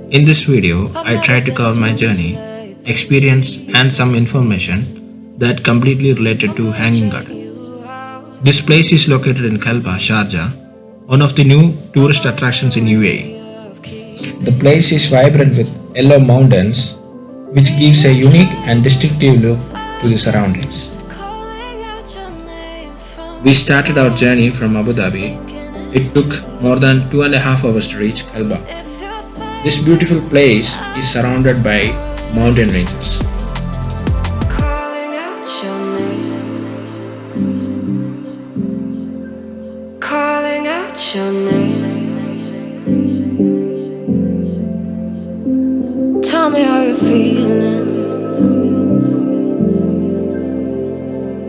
In this video, I try to cover my journey, experience and some information that completely related to Hanging Garden. This place is located in Kalba, Sharjah, one of the new tourist attractions in UAE. The place is vibrant with yellow mountains, which gives a unique and distinctive look to the surroundings. We started our journey from Abu Dhabi. It took more than 2.5 hours to reach Kalba. This beautiful place is surrounded by mountain ranges. Calling out your name. Calling out your name. Tell me how you're feeling.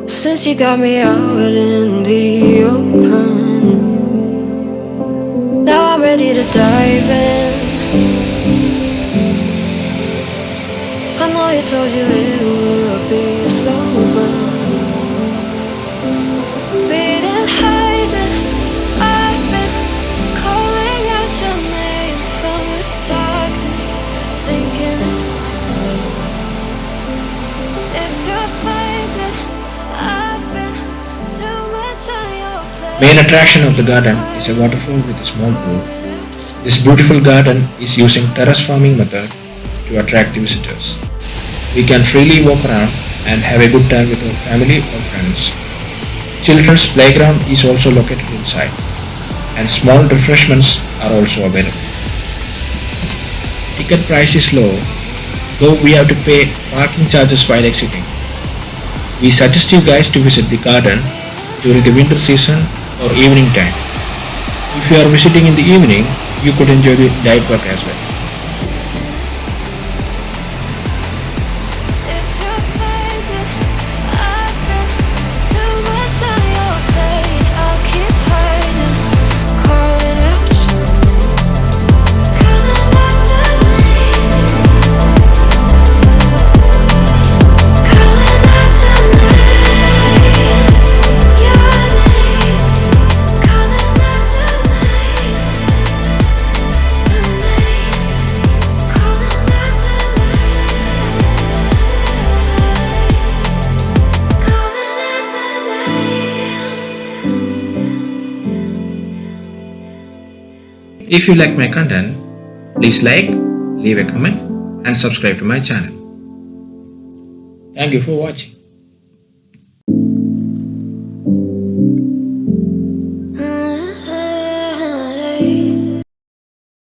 Since you got me out in the open, now I'm ready to dive in. I know you told you it would be a slow burn. Beating, hiding, I've been calling out your name from the darkness, thinking it's too late. If you're finding I've been too much on your plate. Main attraction of the garden is a waterfall with a small pool. This beautiful garden is using terrace farming method to attract the visitors. We can freely walk around and have a good time with our family or friends. Children's playground is also located inside, and small refreshments are also available. Ticket price is low, though we have to pay parking charges while exiting. We suggest you guys to visit the garden during the winter season or evening time. If you are visiting in the evening, you could enjoy the night walk as well. If you're finding I've been too much on your plate, I'll keep hiding, calling out your name, calling out your name, calling out your name, calling out your name, If you like my content, please like, leave a comment and subscribe to my channel. Thank you for watching.